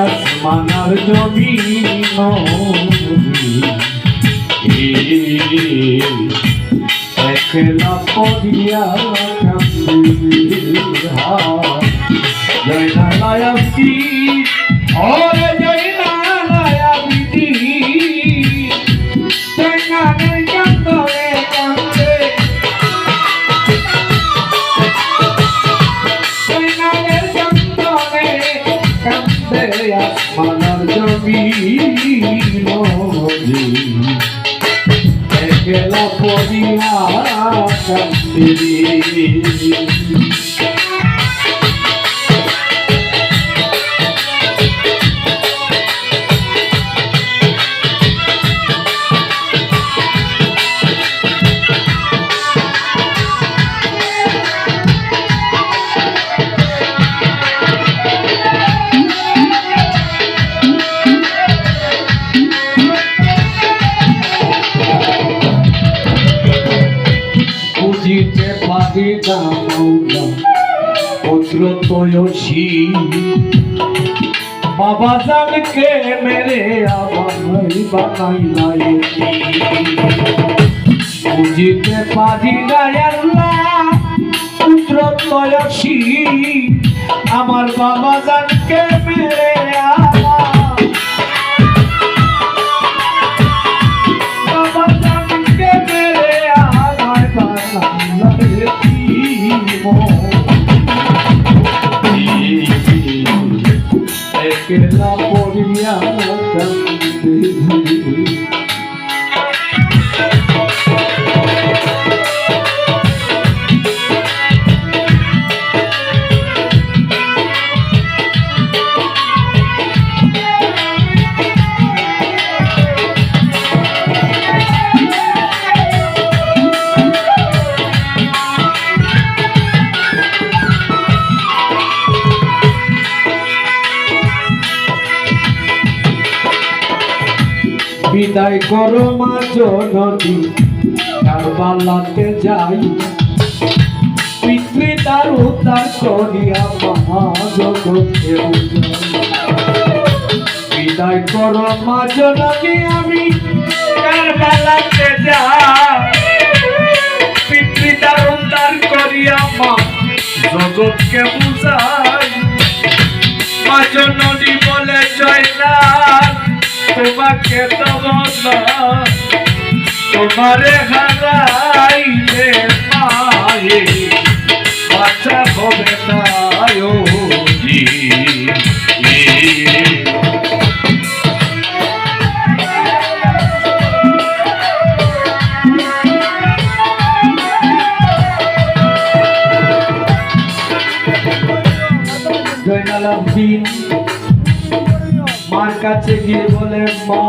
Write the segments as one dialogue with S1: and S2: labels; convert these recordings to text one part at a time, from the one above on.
S1: আসমানার জমিন একলা পড়িয়া জয়নালয়ী ওরে জয়নালয়ী জয়নালের কান্দরে কান্দে জয়নালের কান্দরে কান্দে আসমানার জমিন একলা পড়িয়া কান্দে বুঝিতে পারি না মৌলা পুত্র তয়সী বাবা জানকে মেরে আমায় বানাইলাই বুঝিতে পারি না আল্লাহ পুত্র তয়সী আমার বাবা জানকে মেরে একলা পড়িয়া বিদায় করো মা জননী কারবালাতে যাই পিতৃতার উদ্ধার করিয়া মহাজগতে বিদায় করো মা জননী আমি কারবালাতে যাই পিতৃতার উদ্ধার করিয়া মা জগৎকে বুঝাই মা জননী বলে জয়নাল তোমাকে তোমারে হারাইলে পায়ে বাঁচা হবে না জয়নাল আব্দিন মার কাছে গিয়ে বলে মা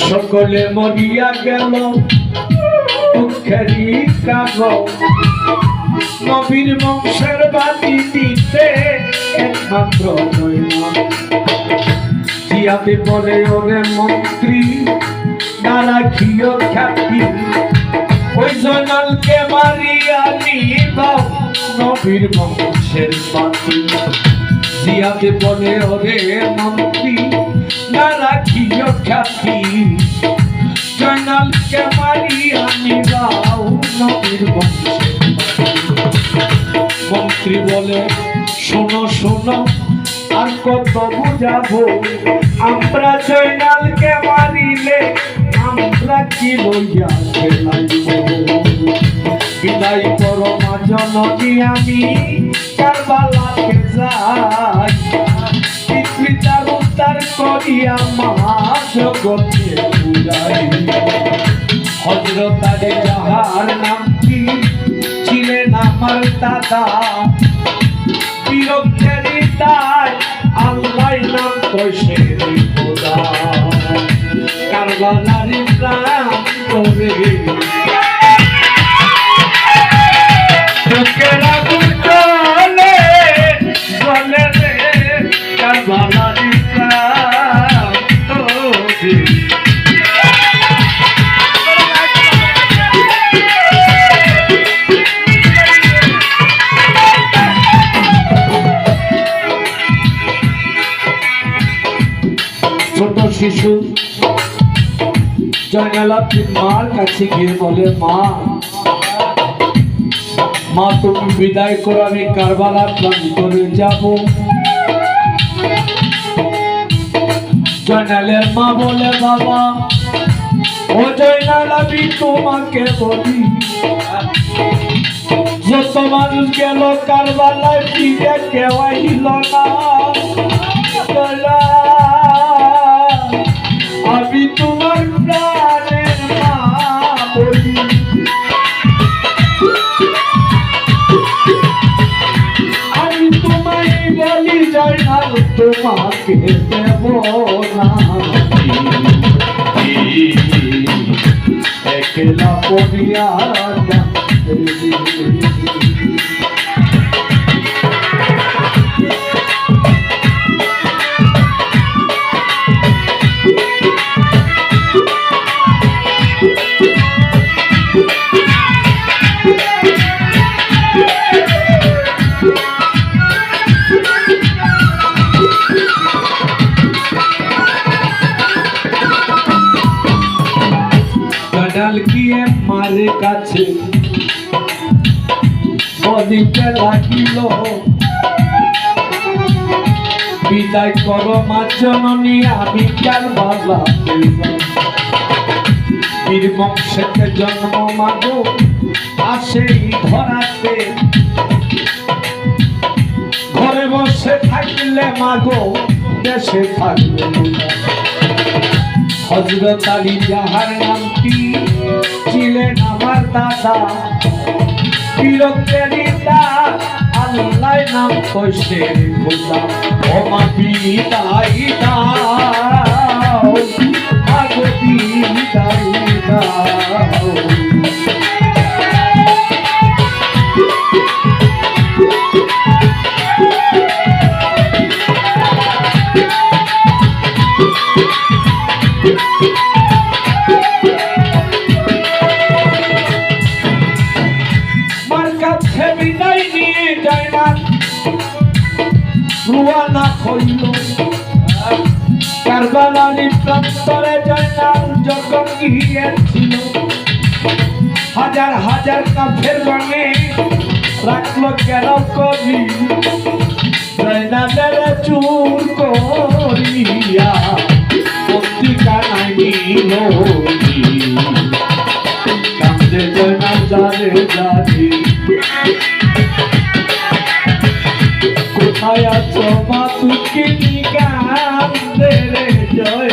S1: সকলে মরিয়া গেল দুঃখেরই কাগজ নবীর বংশের বাতি দিতে একমাত্র জিয়াতে বলে ওরে মন্ত্রী না রাখিও খ্যাতি ওই জয়নালকে মারিয়া নিবাও নবীর বংশের বাতি জিয়াতে বলে ওরে মন্ত্রী না রাখিও খ্যাতি জয়নালকে মারিয়া নিবাও নবীর বংশের মন্ত্রী বলে শোনো শোনো আর কত বুঝাবো আমরা জয়নালকে মারিলে আমরা কি লইয়া খেলাইব বিদায় করো মা জননী আমি কারবালাতে যাই পিতৃতার উদ্ধার করিয়া মহাজগতে বুঝাই হযরত আলী যাহার নাম কি ছিলেন আমার দাদা বিরক্তের দায় আল্লাহ নাম তো সে খোদা কারবালারি প্রাণ করে বুকের আগুন জ্বলে জ্বলে রে কারবালারি প্রাণ করে ছোট শিশু জয়নাল আব্দিন মার কাছে গিয়ে বলে মা মা তুমি বিদায় করো আমি কারবালার প্রান্তরে যাব জয়নালের মা বলে বাবা ও জয়নাল আমি তোমাকে বলি যত মানুষ গেল কারবালায় ফিরে কেউ আইল না আমি তোমার প্রাণের মা বলি আমি তোমায় বলি জয়নাল তোমাকে দেব না একলা পড়িয়া জয়নাল গিয়ে মারের কাছে বলিতে লাগিল বিদায় করো মা জননী আমি কারবালাতে বীর বংশেতে জন্ম মাগো আসে ধরাতে ঘরে বসে থাকলে মাগো দেশে থাকলে হযরত আলী যাহার নামটি ছিলেন আমার দাদা বিরক্তের আল্লাহ নাম কইছে খোদা ও মা বিদায় দাও আগো বিদায় দাও বিদায় নিয়ে জয়নাল রওনা হইল কারবালার প্রান্তরে জয়নাল যখন গিয়েছিল হাজার হাজার কাফের গণে রাখলো কেন কবি জয়নালের চুর করিয়া পত্রিকা নাই নিল কান্দে জয়নাল জানে জানি কোথায় আছো মা তুমি গান দে রে জয়